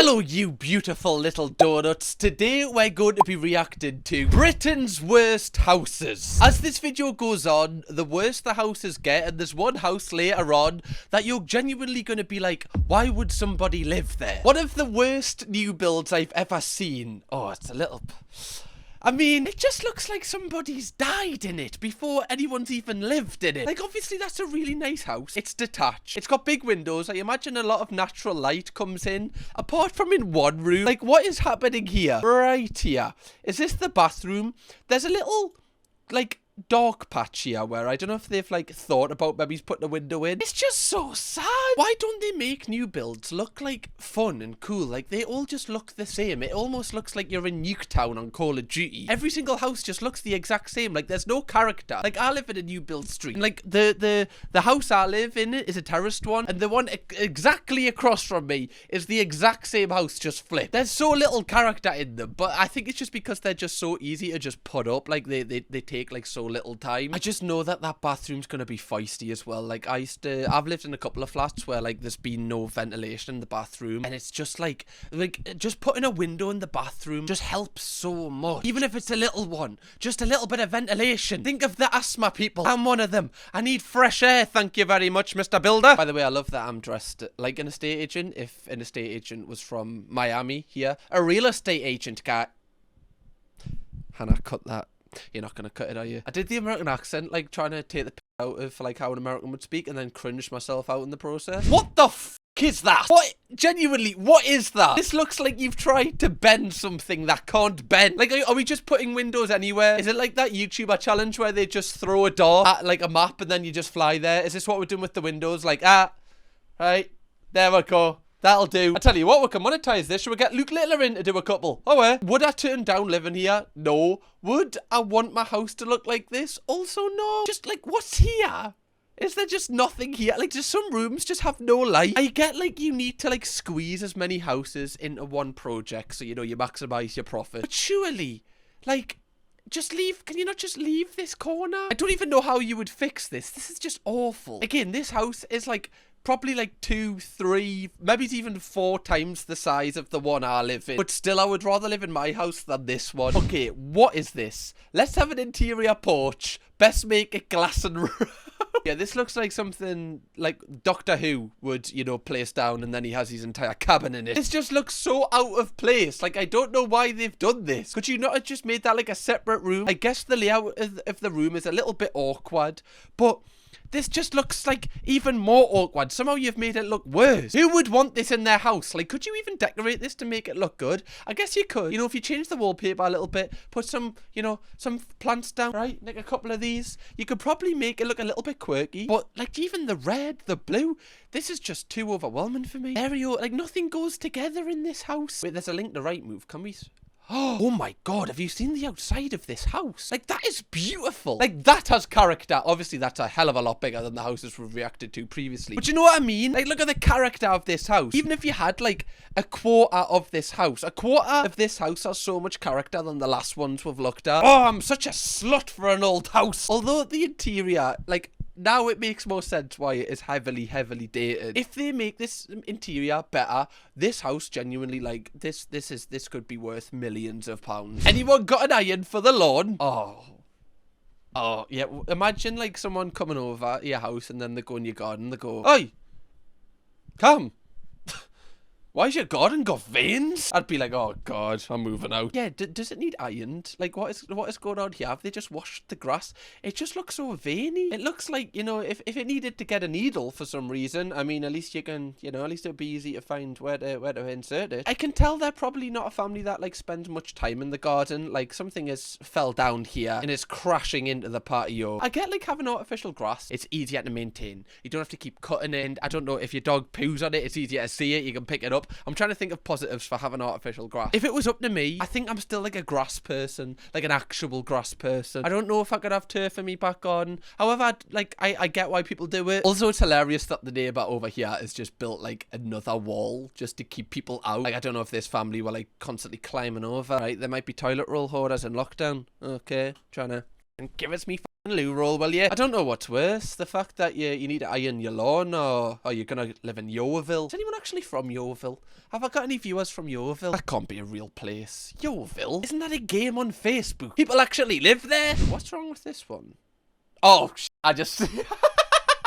Hello you beautiful little donuts. Today we're going to be reacting to Britain's worst houses. As this video goes on, the worse the houses get, and there's one house later on that you're genuinely going to be like, why would somebody live there? One of the worst new builds I've ever seen. Oh, it's a little... I mean, it just looks like somebody's died in it before anyone's even lived in it. Like, obviously, that's a really nice house. It's detached. It's got big windows. I imagine a lot of natural light comes in, apart from in one room. Like, what is happening here? Right here. Is this the bathroom? There's a little, like, dark patch here where I don't know if they've like thought about maybe putting a window in. It's just so sad. Why don't they make new builds look like fun and cool? Like they all just look the same. It almost looks like you're in Nuketown on Call of Duty. Every single house just looks the exact same. Like there's no character. Like I live in a new build street. Like the house I live in is a terraced one, and the one exactly across from me is the exact same house just flipped. There's so little character in them, but I think it's just because they're just so easy to just put up. Like they take like so little time. I just know that bathroom's gonna be feisty as well. Like I've lived in a couple of flats where like there's been no ventilation in the bathroom, and it's just like just putting a window in the bathroom just helps so much. Even if it's a little one, just a little bit of ventilation. Think of the asthma people. I'm one of them. I need fresh air. Thank you very much, Mr. Builder. By the way, I love that I'm dressed like an estate agent. If an estate agent was from Miami here, a real estate agent guy. Hannah, cut that. You're not going to cut it, are you? I did the American accent, like, trying to take the piss out of, like, how an American would speak, and then cringed myself out in the process. What the f*** is that? What? Genuinely, what is that? This looks like you've tried to bend something that can't bend. Like, are we just putting windows anywhere? Is it like that YouTuber challenge where they just throw a door at, like, a map, and then you just fly there? Is this what we're doing with the windows? Like, right, there we go. That'll do. I tell you what, we can monetize this. Should we get Luke Littler in to do a couple? Oh, would I turn down living here? No. Would I want my house to look like this? Also, no. Just like, what's here? Is there just nothing here? Like, just some rooms just have no light. I get, like, you need to, like, squeeze as many houses into one project so, you know, you maximize your profit. But surely, like... just leave, can you not just leave this corner? I don't even know how you would fix this. This is just awful. Again, this house is like probably like 2, 3, maybe it's even 4 times the size of the one I live in. But still, I would rather live in my house than this one. Okay, what is this? Let's have an interior porch. Best make it glass and yeah, this looks like something like Doctor Who would, you know, place down, and then he has his entire cabin in it. This just looks so out of place. Like, I don't know why they've done this. Could you not have just made that like a separate room? I guess the layout of the room is a little bit awkward, but this just looks like even more awkward. Somehow you've made it look worse. Who would want this in their house? Like, could you even decorate this to make it look good? I guess you could. You know, if you change the wallpaper a little bit, put some, you know, some plants down, right? Like a couple of these. You could probably make it look a little bit quirky. But, like, even the red, the blue, this is just too overwhelming for me. Like, nothing goes together in this house. Wait, there's a link to Rightmove. Can we... oh my god, have you seen the outside of this house? Like, that is beautiful. Like, that has character. Obviously, that's a hell of a lot bigger than the houses we've reacted to previously. But you know what I mean? Like, look at the character of this house. Even if you had, like, a quarter of this house. A quarter of this house has so much character than the last ones we've looked at. Oh, I'm such a slut for an old house. Although the interior, like... now it makes more sense why it is heavily dated. If they make this interior better, this house genuinely, like, this could be worth millions of pounds. Anyone got an iron for the lawn? Oh, yeah. Imagine, like, someone coming over your house and then they go in your garden and they go, "Oi, come. Why's your garden got veins?" I'd be like, oh god, I'm moving out. Yeah, does it need ironed? Like, what is going on here? Have they just washed the grass? It just looks so veiny. It looks like, you know, if it needed to get a needle for some reason, I mean, at least you can, you know, at least it'll be easy to find where to insert it. I can tell they're probably not a family that, like, spends much time in the garden. Like, something has fell down here and is crashing into the patio. I get, like, having artificial grass. It's easier to maintain. You don't have to keep cutting it. I don't know, if your dog poos on it, it's easier to see it. You can pick it up. I'm trying to think of positives for having artificial grass. If it was up to me, I think I'm still like a grass person, like an actual grass person. I don't know if I could have turf in me back garden. However, I get why people do it. Also, it's hilarious that the neighbour over here has just built like another wall just to keep people out. Like, I don't know if this family were like constantly climbing over. Right, there might be toilet roll hoarders in lockdown. Okay, trying to give us me loo roll, well, yeah. I don't know what's worse. The fact that you need to iron your lawn, or you're gonna live in Yeovil. Is anyone actually from Yeovil? Have I got any viewers from Yeovil? That can't be a real place. Yeovil? Isn't that a game on Facebook? People actually live there? What's wrong with this one? Oh, I just...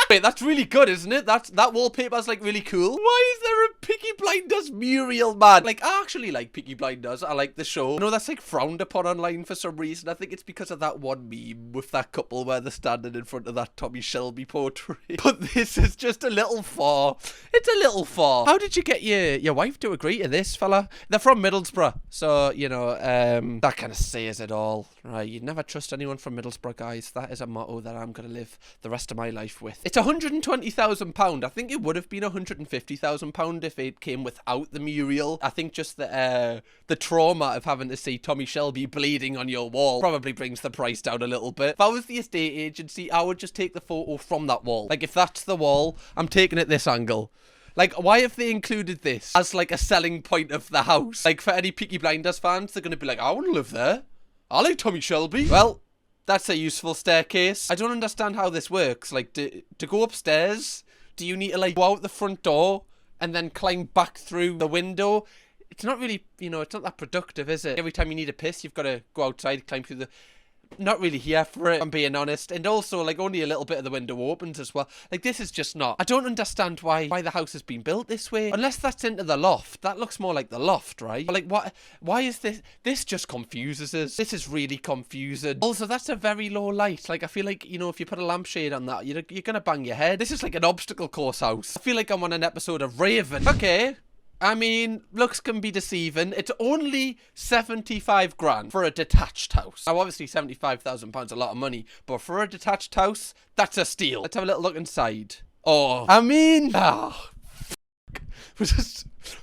Wait, that's really good, isn't it? That wallpaper's like really cool. Why is there a Peaky Blinders mural, man? Like, I actually like Peaky Blinders. I like the show. No, that's like frowned upon online for some reason. I think it's because of that one meme with that couple where they're standing in front of that Tommy Shelby portrait. But this is just a little far. It's a little far. How did you get your wife to agree to this, fella? They're from Middlesbrough, so you know that kind of says it all, right? You'd never trust anyone from Middlesbrough, guys. That is a motto that I'm gonna live the rest of my life with. It's £120,000. I think it would have been £150,000 if it came without the mural. I think just the trauma of having to see Tommy Shelby bleeding on your wall probably brings the price down a little bit. If I was the estate agency, I would just take the photo from that wall. Like, if that's the wall, I'm taking it this angle. Like, why have they included this as like a selling point of the house? Like, for any Peaky Blinders fans, they're gonna be like, I want to live there. I like Tommy Shelby. Well, that's a useful staircase. I don't understand how this works. Like, to go upstairs, do you need to, like, go out the front door and then climb back through the window? It's not really, you know, it's not that productive, is it? Every time you need a piss, you've got to go outside, climb through the... Not really here for it, I'm being honest. And also, like, only a little bit of the window opens as well. Like, this is just not... I don't understand why the house has been built this way. Unless that's into the loft. That looks more like the loft, right? But, like, what? Why is this... This just confuses us. This is really confusing. Also, that's a very low light. Like, I feel like, you know, if you put a lampshade on that, you're gonna bang your head. This is like an obstacle course house. I feel like I'm on an episode of Raven. Okay. I mean, looks can be deceiving. It's only 75 grand for a detached house. Now, obviously, £75,000 is a lot of money, but for a detached house, that's a steal. Let's have a little look inside. Oh, I mean,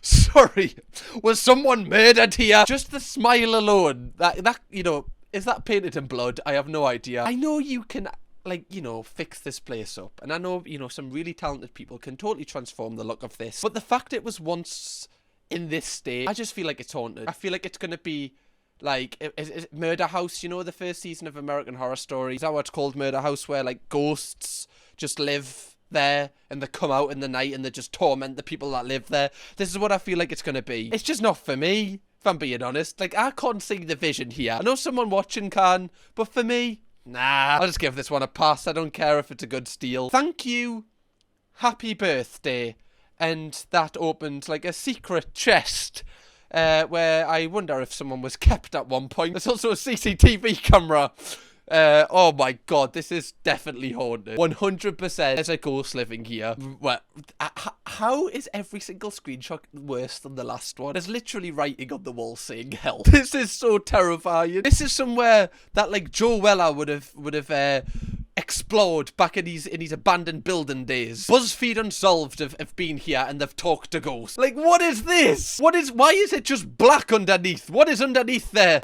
sorry, was someone murdered here? Just the smile alone, that you know, is that painted in blood? I have no idea. I know you can, like, you know, fix this place up. And I know, you know, some really talented people can totally transform the look of this. But the fact it was once in this state, I just feel like it's haunted. I feel like it's going to be, like, is Murder House, you know, the first season of American Horror Story? Is that what it's called, Murder House, where, like, ghosts just live there and they come out in the night and they just torment the people that live there? This is what I feel like it's going to be. It's just not for me, if I'm being honest. Like, I can't see the vision here. I know someone watching can, but for me... Nah, I'll just give this one a pass. I don't care if it's a good steal. Thank you. Happy birthday. And that opened like a secret chest where I wonder if someone was kept at one point. There's also a CCTV camera. Oh my god, this is definitely haunted. 100% there's a ghost living here. Well, how is every single screenshot worse than the last one? There's literally writing on the wall saying help. This is so terrifying. This is somewhere that, like, Joe Weller would have explored back in his abandoned building days. BuzzFeed Unsolved have been here and they've talked to ghosts. Like, what is this? Why is it just black underneath? What is underneath there?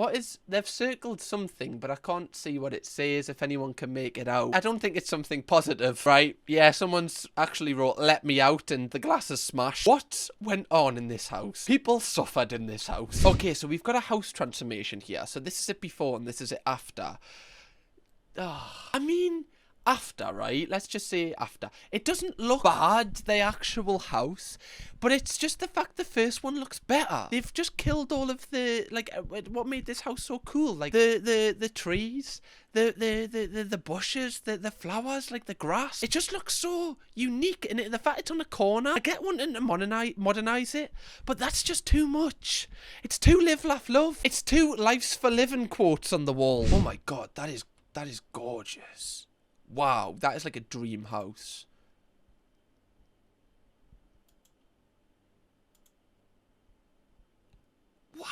They've circled something, but I can't see what it says, if anyone can make it out. I don't think it's something positive, right? Yeah, someone's actually wrote, let me out, and the glass is smashed. What went on in this house? People suffered in this house. Okay, so we've got a house transformation here. So this is it before and this is it after. I mean, after, right? Let's just say after. It doesn't look bad, the actual house, but it's just the fact the first one looks better. They've just killed all of the, like, what made this house so cool? Like, the trees, the bushes, the flowers, like the grass. It just looks so unique, and the fact it's on a corner. I get wanting to modernize it, but that's just too much. It's too live, laugh, love. It's too life's for living quotes on the wall. Oh my god, that is gorgeous. Wow, that is like a dream house. Why?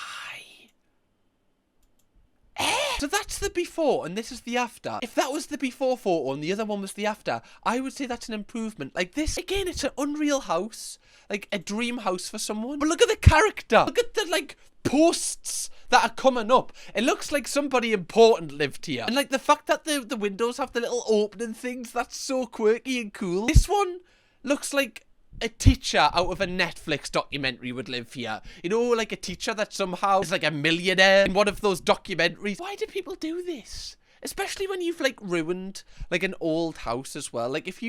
So that's the before and this is the after. If that was the before photo and the other one was the after, I would say that's an improvement. Like this, again, it's an unreal house. Like a dream house for someone. But look at the character. Look at the, like, posts that are coming up. It looks like somebody important lived here. And, like, the fact that the windows have the little opening things, that's so quirky and cool. This one looks like a teacher out of a Netflix documentary would live here. You know, like a teacher that somehow is like a millionaire in one of those documentaries. Why do people do this? Especially when you've, like, ruined, like, an old house as well. Like, if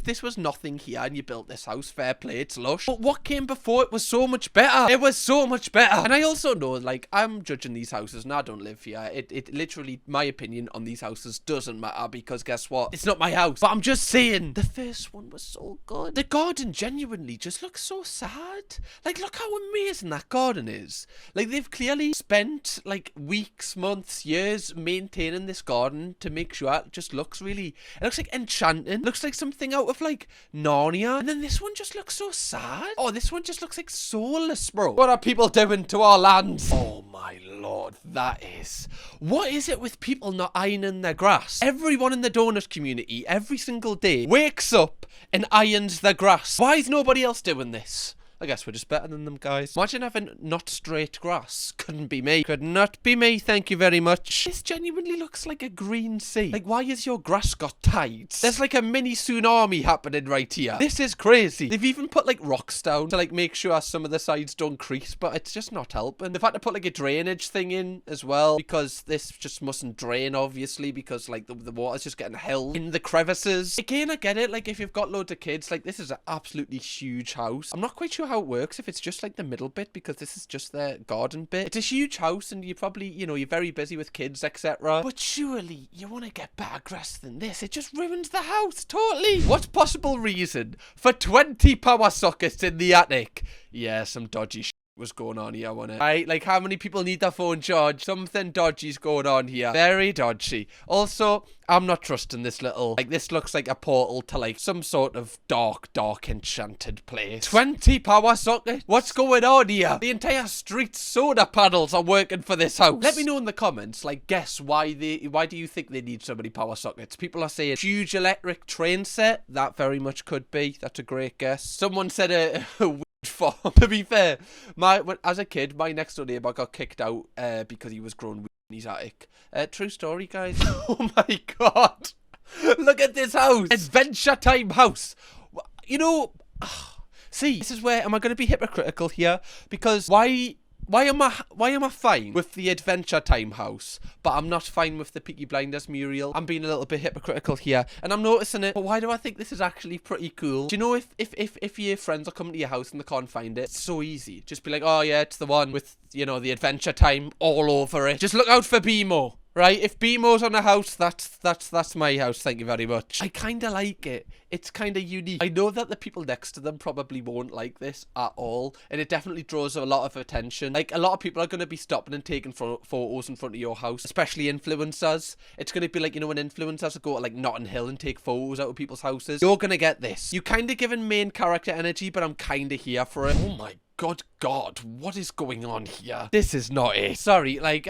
this was nothing here and you built this house, fair play, it's lush. But what came before it was so much better. It was so much better. And I also know, like, I'm judging these houses and I don't live here. It literally, my opinion on these houses doesn't matter because guess what? It's not my house. But I'm just saying, the first one was so good. The garden genuinely just looks so sad. Like, look how amazing that garden is. Like, they've clearly spent, like, weeks, months, years maintaining this garden to make sure it just looks really, it looks like enchanting, looks like something out of like Narnia, and then this one just looks so sad. Oh, this one just looks like soulless, bro. What are people doing to our lands? Oh my lord, that is, what is it with people not ironing their grass? Everyone in the donut community every single day wakes up and irons their grass. Why is nobody else doing this? I guess we're just better than them, guys. Imagine having not straight grass. Couldn't be me. Could not be me, thank you very much. This genuinely looks like a green sea. Like, why has your grass got tides? There's like a mini tsunami happening right here. This is crazy. They've even put like rocks down to like make sure some of the sides don't crease, but it's just not helping. They've had to put like a drainage thing in as well because this just mustn't drain, obviously, because like the water's just getting held in the crevices. Again, I get it. Like, if you've got loads of kids, like, this is an absolutely huge house. I'm not quite sure how it works if it's just like the middle bit because this is just the garden bit. It's a huge house and you probably, you know, you're very busy with kids, etc. But surely you want to get better grass than this. It just ruins the house totally. What possible reason for 20 power sockets in the attic? Yeah, some dodgy shit was going on here, wasn't it? Right, like, how many people need their phone charged? Something dodgy's going on here. Very dodgy. Also, I'm not trusting this little, like, this looks like a portal to like some sort of dark enchanted place. 20 power sockets? What's going on here? The entire street's solar panels are working for this house. Let me know in the comments, like, guess why do you think they need so many power sockets? People are saying huge electric train set. That very much could be. That's a great guess. Someone said a farm. To be fair, as a kid, my next door neighbour got kicked out because he was growing weed in his attic. True story, guys. Oh my god, look at this house. Adventure Time house. You know, see, this is where, am I going to be hypocritical here? Because why am I fine with the Adventure Time house, but I'm not fine with the Peaky Blinders mural? I'm being a little bit hypocritical here, and I'm noticing it. But why do I think this is actually pretty cool? Do you know if your friends are coming to your house and they can't find it, it's so easy. Just be like, oh yeah, it's the one with, you know, the Adventure Time all over it. Just look out for BMO. Right, if BMO's on a house, that's my house, thank you very much. I kind of like it. It's kind of unique. I know that the people next to them probably won't like this at all, and it definitely draws a lot of attention. Like, a lot of people are going to be stopping and taking photos in front of your house, especially influencers. It's going to be like, you know, when influencers go to like Notting Hill and take photos out of people's houses. You're going to get this. You kind of giving main character energy, but I'm kind of here for it. Oh my God, what is going on here? This is not it. Sorry, like,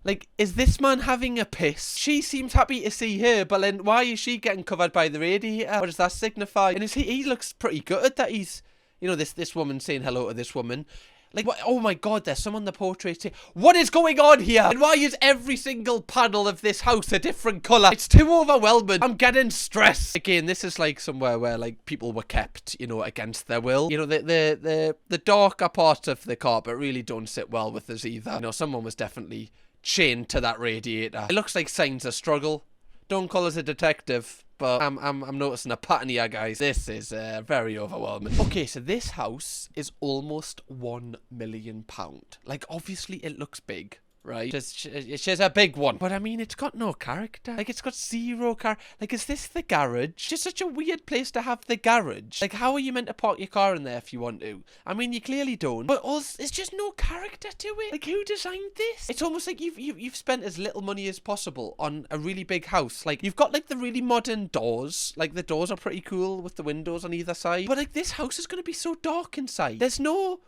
like, is this man having a piss? She seems happy to see her, but then why is she getting covered by the radiator? What does that signify? And he looks pretty gutted that he's, you know, this woman saying hello to this woman. Like, what? Oh my god, there's some on the portrait saying, what is going on here? And why is every single panel of this house a different colour? It's too overwhelming. I'm getting stressed. Again, this is like somewhere where like people were kept, you know, against their will. You know, the darker parts of the carpet really don't sit well with us either. You know, someone was definitely chained to that radiator. It looks like signs of struggle. Don't call us a detective, but I'm noticing a pattern here, guys. This is very overwhelming. Okay, so this house is almost £1 million. Like, obviously it looks big, right? She's a big one. But I mean, it's got no character. Like, it's got zero character. Like, is this the garage? Just such a weird place to have the garage. Like, how are you meant to park your car in there if you want to? I mean, you clearly don't. But also, there's just no character to it. Like, who designed this? It's almost like you've spent as little money as possible on a really big house. Like, you've got like the really modern doors. Like, the doors are pretty cool with the windows on either side. But like, this house is going to be so dark inside. There's no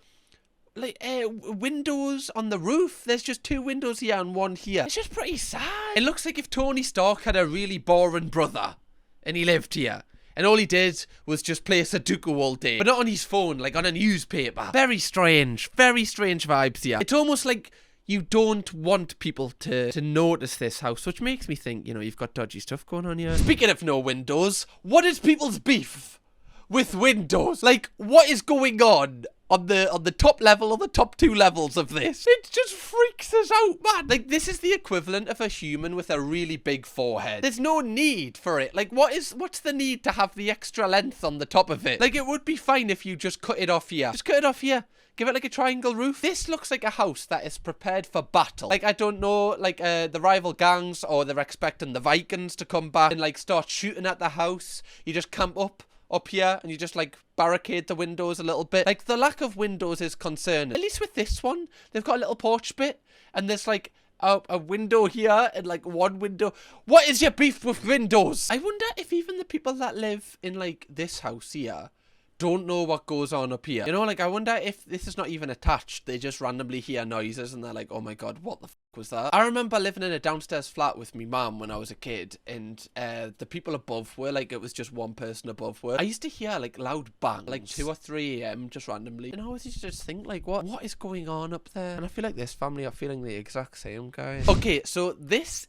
like windows on the roof. There's just 2 windows here and 1 here. It's just pretty sad. It looks like if Tony Stark had a really boring brother and he lived here and all he did was just play Sudoku all day, but not on his phone, like on a newspaper. Very strange vibes here. It's almost like you don't want people to notice this house, which makes me think, you know, you've got dodgy stuff going on here. Speaking of no windows, what is people's beef with windows? Like, what is going on? on the top level or the top 2 levels of this. It just freaks us out, man. Like, this is the equivalent of a human with a really big forehead. There's no need for it. Like, what's the need to have the extra length on the top of it? Like, it would be fine if you just cut it off here. Just cut it off here. Give it like a triangle roof. This looks like a house that is prepared for battle. Like, I don't know, like, the rival gangs, or they're expecting the Vikings to come back and, like, start shooting at the house. You just camp up here, and you just, like, barricade the windows a little bit. Like, the lack of windows is concerning. At least with this one, they've got a little porch bit, and there's, like, a window here, and, like, one window. What is your beef with windows? I wonder if even the people that live in, like, this house here don't know what goes on up here. You know, like, I wonder if this is not even attached. They just randomly hear noises and they're like, oh my god, what the f was that? I remember living in a downstairs flat with me mum when I was a kid, and the people above were like, it was just one person above were. I used to hear like loud bangs, like 2 or 3 a.m. just randomly, and I always used to just think like, what is going on up there? And I feel like this family are feeling the exact same, guys. Okay, so this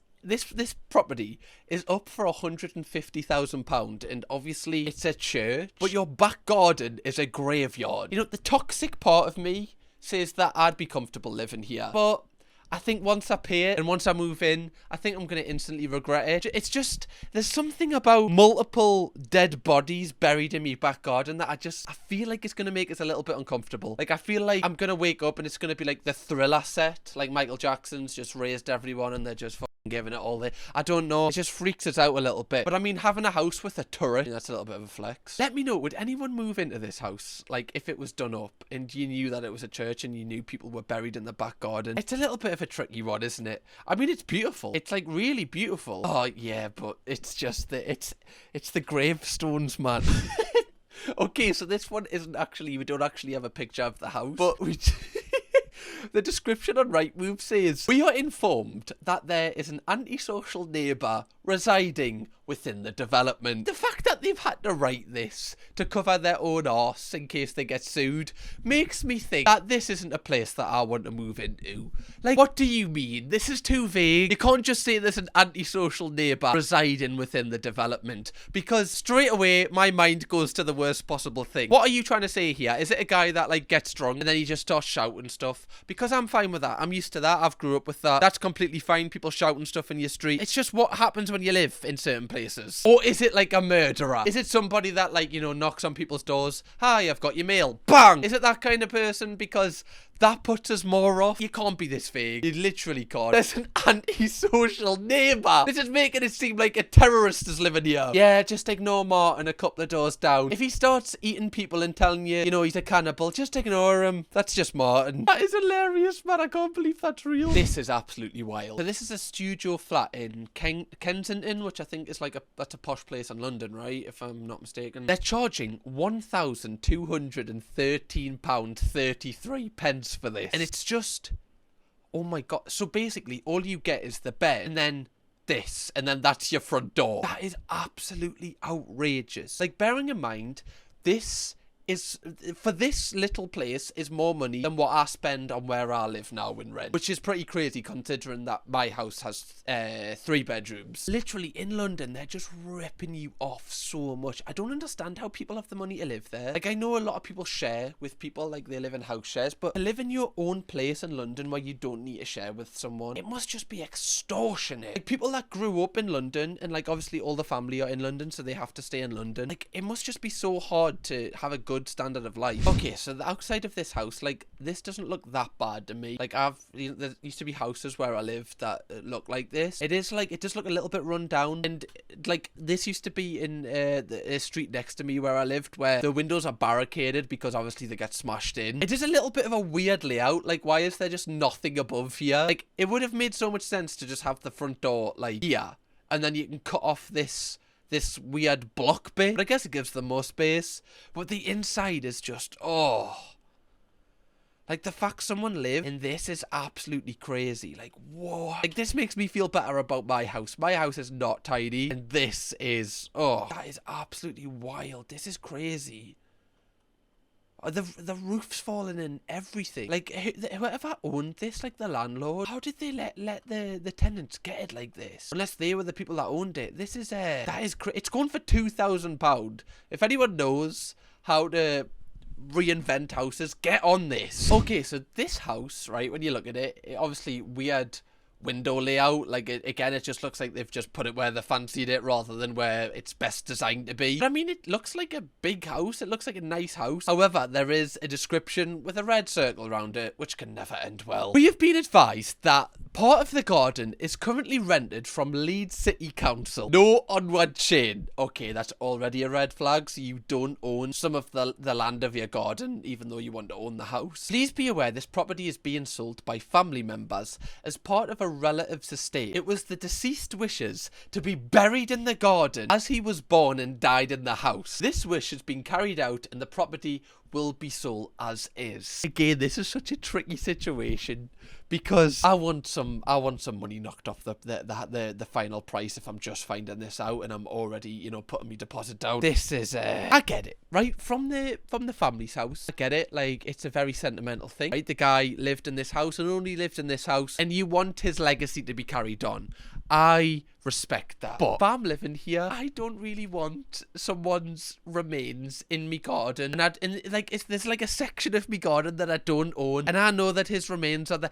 property is up for £150,000, and obviously it's a church, but your back garden is a graveyard. You know, the toxic part of me says that I'd be comfortable living here, but I think once I pay it and once I move in, I think I'm going to instantly regret it. It's just, there's something about multiple dead bodies buried in my back garden that I feel like it's going to make us a little bit uncomfortable. Like, I feel like I'm going to wake up and it's going to be like the Thriller set, like Michael Jackson's just raised everyone and they're just giving it all the, I don't know, it just freaks us out a little bit. But I mean, having a house with a turret, that's a little bit of a flex. Let me know, would anyone move into this house, like, if it was done up and you knew that it was a church and you knew people were buried in the back garden? It's a little bit of a tricky one, isn't it? I mean, it's beautiful, it's like really beautiful. Oh yeah, but it's just it's the gravestones, man. Okay, so this one isn't actually, we don't actually have a picture of the house, but we the description on Rightmove says, we are informed that there is an antisocial neighbour residing within the development. The fact that they've had to write this to cover their own arse in case they get sued makes me think that this isn't a place that I want to move into. Like, what do you mean? This is too vague. You can't just say there's an antisocial neighbour residing within the development, because straight away my mind goes to the worst possible thing. What are you trying to say here? Is it a guy that like gets drunk and then he just starts shouting stuff? Because I'm fine with that. I'm used to that. I've grew up with that. That's completely fine. People shouting stuff in your street. It's just what happens when you live in certain places. Or is it like a murderer? Is it somebody that, like, you know, knocks on people's doors? Hi, I've got your mail. Bang! Is it that kind of person? Because that puts us more off. You can't be this vague. You literally can't. There's an antisocial neighbour. This is making it seem like a terrorist is living here. Yeah, just ignore Martin a couple of doors down. If he starts eating people and telling you, you know, he's a cannibal, just ignore him. That's just Martin. That is hilarious, man. I can't believe that's real. This is absolutely wild. So this is a studio flat in Kensington, which I think is like that's a posh place in London, right? If I'm not mistaken. They're charging £1,213.33 for this, and it's just, oh my god. So basically all you get is the bed and then this, and then that's your front door. That is absolutely outrageous. Like, bearing in mind, this is, for this little place, is more money than what I spend on where I live now in rent, which is pretty crazy considering that my house has 3 bedrooms. Literally in London, they're just ripping you off so much. I don't understand how people have the money to live there. Like, I know a lot of people share with people, like they live in house shares, but to live in your own place in London where you don't need to share with someone, it must just be extortionate. Like, people that grew up in London, and like obviously all the family are in London, so they have to stay in London. Like, it must just be so hard to have a good standard of life. Okay, so the outside of this house, like, this doesn't look that bad to me. Like, there used to be houses where I lived that look like this. It is like, it does look a little bit run down, and like, this used to be in the street next to me where I lived, where the windows are barricaded because obviously they get smashed in. It is a little bit of a weird layout. Like, why is there just nothing above here? Like, it would have made so much sense to just have the front door like here, and then you can cut off this weird block bit. But I guess it gives them more space. But the inside is just, oh. Like, the fact someone lived in this is absolutely crazy. Like, whoa. Like, this makes me feel better about my house. My house is not tiny, and this is, oh, that is absolutely wild. This is crazy. The roof's falling in, everything. Like, whoever owned this, like the landlord, how did they let the tenants get it like this? Unless they were the people that owned it. This is it's going for £2,000. If anyone knows how to reinvent houses, get on this. Okay, so this house, right, when you look at it, obviously weird window layout. Like, again, it just looks like they've just put it where they fancied it rather than where it's best designed to be. But I mean, it looks like a big house. It looks like a nice house. However, there is a description with a red circle around it, which can never end well. We have been advised that part of the garden is currently rented from Leeds City Council. No onward chain. Okay, that's already a red flag, so you don't own some of the land of your garden, even though you want to own the house. Please be aware this property is being sold by family members as part of a relative's estate. It was the deceased wishes to be buried in the garden as he was born and died in the house. This wish has been carried out and the property will be sold as is. Again, this is such a tricky situation because I want some money knocked off the final price if I'm just finding this out and I'm already, you know, putting my deposit down. This is I get it, right? From the family's house. I get it, like, it's a very sentimental thing, right? The guy lived in this house and only lived in this house, and you want his legacy to be carried on. I respect that. But if I'm living here, I don't really want someone's remains in me garden. And like, if there's like a section of me garden that I don't own, and I know that his remains are there,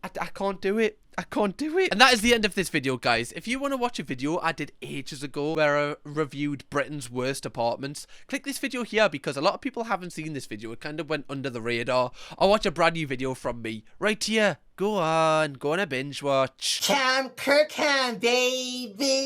I can't do it. I can't do it. And that is the end of this video, guys. If you want to watch a video I did ages ago where I reviewed Britain's worst apartments, click this video here because a lot of people haven't seen this video. It kind of went under the radar. Or watch a brand new video from me right here. Go on a binge watch. Kirkham, baby.